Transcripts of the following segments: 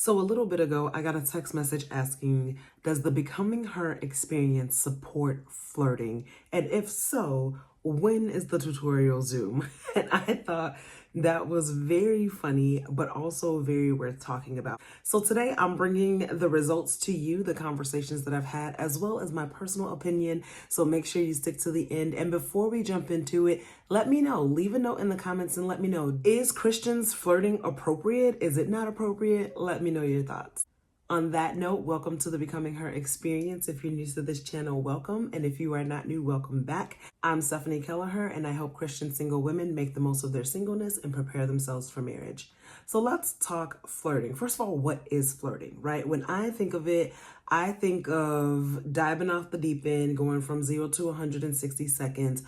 So a little bit ago, I got a text message asking, does the becoming her experience support flirting? And if so, when is the tutorial Zoom? And I thought that was very funny, but also very worth talking about. So today I'm bringing the results to you, the conversations that I've had, as well as my personal opinion. So make sure you stick to the end. And before we jump into it, let me know, leave a note in the comments and let me know, is Christians flirting appropriate? Is it not appropriate? Let me know your thoughts. On that note, welcome to the Becoming Her experience. If you're new to this channel, welcome. And if you are not new, welcome back. I'm Stephanie Kelleher, and I help Christian single women make the most of their singleness and prepare themselves for marriage. So let's talk flirting. First of all, what is flirting, right? When I think of it, I think of diving off the deep end, going from 0 to 160 seconds,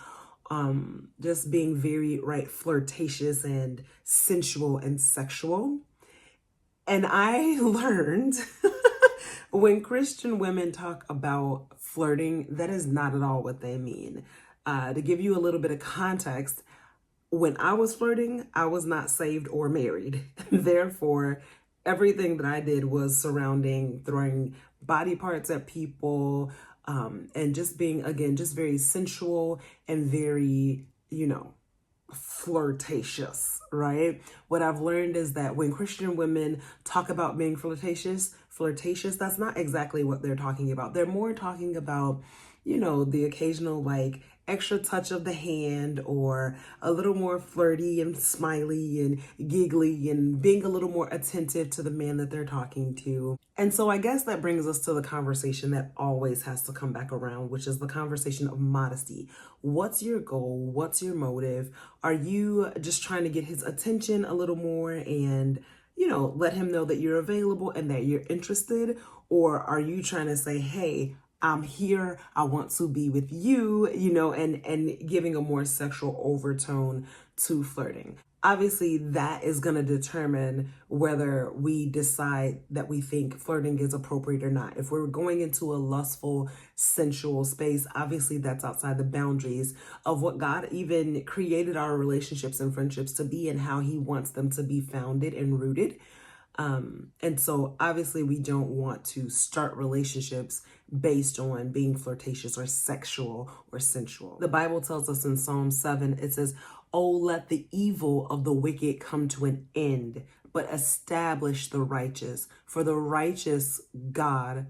just being very, right, flirtatious and sensual and sexual. And I learned when Christian women talk about flirting, that is not at all what they mean. To give you a little bit of context, when I was flirting, I was not saved or married. Therefore, everything that I did was surrounding throwing body parts at people, and just being, again, just very sensual and very, flirtatious, right? What I've learned is that when Christian women talk about being flirtatious, that's not exactly what they're talking about. They're more talking about, the occasional like extra touch of the hand, or a little more flirty and smiley and giggly and being a little more attentive to the man that they're talking to. And so I guess that brings us to the conversation that always has to come back around, which is the conversation of modesty. What's your goal? What's your motive? Are you just trying to get his attention a little more and, let him know that you're available and that you're interested? Or are you trying to say, hey, I'm here, I want to be with you, and giving a more sexual overtone to flirting? Obviously, that is going to determine whether we decide that we think flirting is appropriate or not. If we're going into a lustful, sensual space, obviously that's outside the boundaries of what God even created our relationships and friendships to be and how he wants them to be founded and rooted. And so obviously we don't want to start relationships based on being flirtatious or sexual or sensual. The Bible tells us in Psalm 7, it says, "Oh, let the evil of the wicked come to an end, but establish the righteous. For the righteous God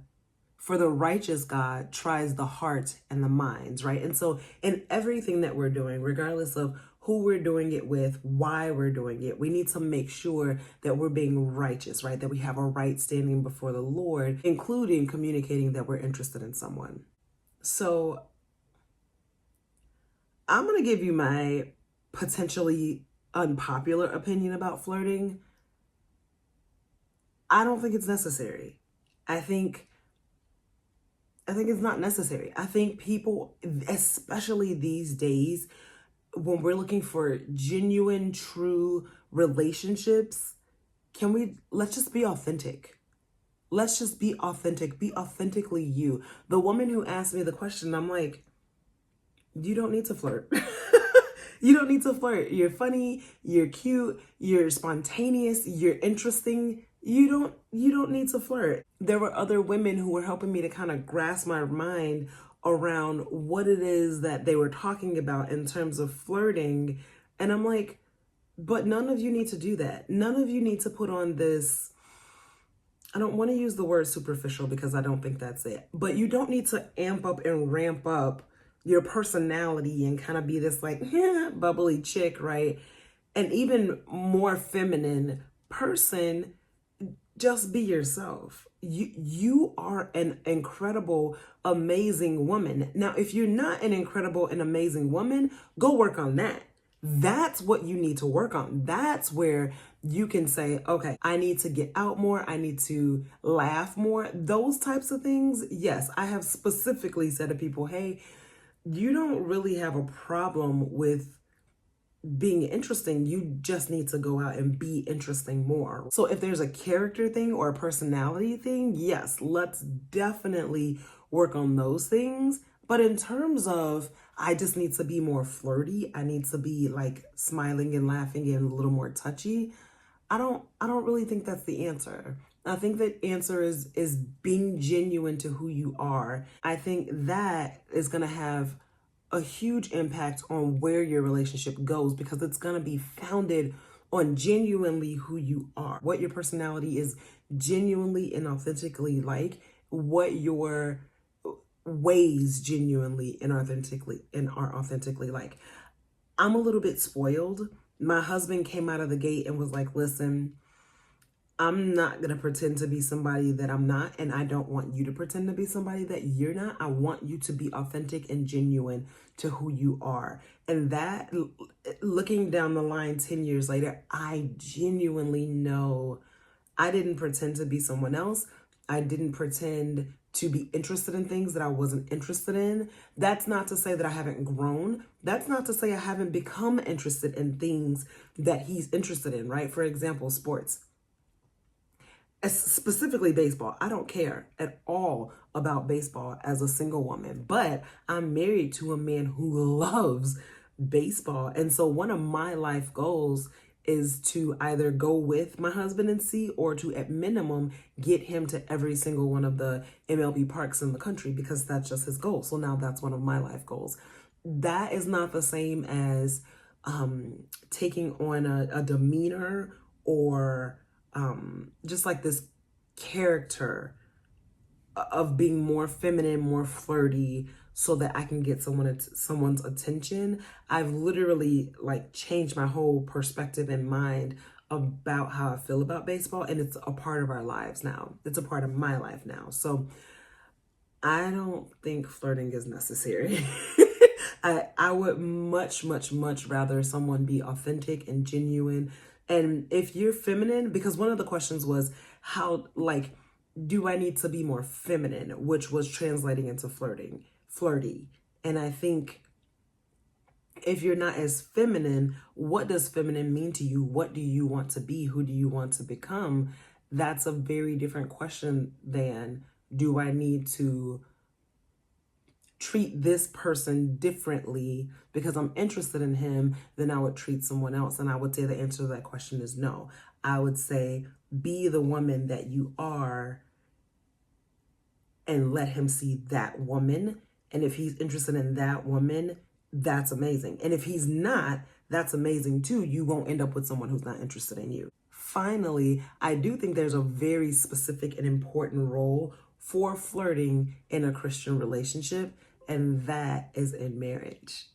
tries the heart and the minds," right? And so in everything that we're doing, regardless of who we're doing it with, why we're doing it, we need to make sure that we're being righteous, right? That we have a right standing before the Lord, including communicating that we're interested in someone. So I'm going to give you my potentially unpopular opinion about flirting. I don't think it's necessary. I think it's not necessary. I think people, especially these days, when we're looking for genuine, true relationships, let's just be authentic. Let's just be authentic. Be authentically you. The woman who asked me the question, I'm like, you don't need to flirt. You don't need to flirt. You're funny, you're cute, you're spontaneous, you're interesting. You don't need to flirt. There were other women who were helping me to kind of grasp my mind around what it is that they were talking about in terms of flirting. And I'm like, but none of you need to do that. None of you need to put on this, I don't want to use the word superficial because I don't think that's it, but you don't need to amp up and ramp up your personality and kind of be this like bubbly chick, right? And even more feminine person. Just be yourself. You are an incredible, amazing woman. Now, if you're not an incredible and amazing woman, go work on that. That's what you need to work on. That's where you can say, okay, I need to get out more. I need to laugh more. Those types of things. Yes, I have specifically said to people, hey, you don't really have a problem with being interesting. You just need to go out and be interesting more. So if there's a character thing or a personality thing, yes, let's definitely work on those things. But in terms of, I just need to be more flirty, I need to be like smiling and laughing and a little more touchy, I don't really think that's the answer. I think the answer is being genuine to who you are. I think that is going to have a huge impact on where your relationship goes, because it's going to be founded on genuinely who you are, what your personality is genuinely and authentically like, what your ways genuinely and are authentically like. I'm a little bit spoiled. My husband came out of the gate and was like, listen, I'm not going to pretend to be somebody that I'm not, and I don't want you to pretend to be somebody that you're not. I want you to be authentic and genuine to who you are. And that, looking down the line 10 years later, I genuinely know I didn't pretend to be someone else. I didn't pretend to be interested in things that I wasn't interested in. That's not to say that I haven't grown. That's not to say I haven't become interested in things that he's interested in, right? For example, sports, specifically baseball. I don't care at all about baseball as a single woman, but I'm married to a man who loves baseball. And so one of my life goals is to either go with my husband and see, or to at minimum get him to every single one of the MLB parks in the country, because that's just his goal. So now that's one of my life goals. That is not the same as taking on a demeanor or just like this character of being more feminine, more flirty, so that I can get someone's attention. I've literally like changed my whole perspective and mind about how I feel about baseball, and it's a part of our lives now. It's a part of my life now. So I don't think flirting is necessary. I would much, much, much rather someone be authentic and genuine. And if you're feminine, because one of the questions was how, like, do I need to be more feminine, which was translating into flirty. And I think if you're not as feminine, what does feminine mean to you? What do you want to be? Who do you want to become? That's a very different question than, do I need to treat this person differently because I'm interested in him than I would treat someone else? And I would say the answer to that question is no. I would say, be the woman that you are and let him see that woman. And if he's interested in that woman, that's amazing. And if he's not, that's amazing too. You won't end up with someone who's not interested in you. Finally, I do think there's a very specific and important role for flirting in a Christian relationship, and that is in marriage.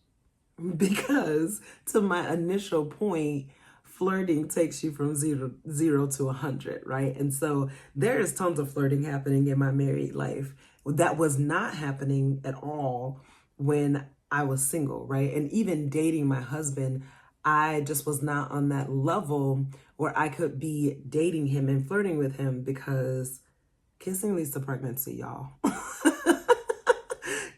Because to my initial point, flirting takes you from zero to 100, right? And so there is tons of flirting happening in my married life that was not happening at all when I was single, right? And even dating my husband, I just was not on that level where I could be dating him and flirting with him, because kissing leads to pregnancy, y'all.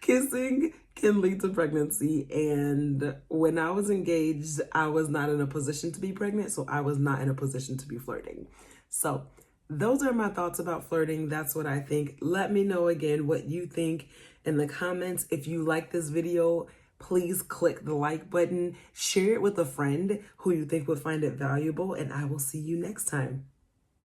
Kissing can lead to pregnancy. And when I was engaged, I was not in a position to be pregnant. So I was not in a position to be flirting. So those are my thoughts about flirting. That's what I think. Let me know again what you think in the comments. If you like this video, please click the like button, share it with a friend who you think would find it valuable, and I will see you next time.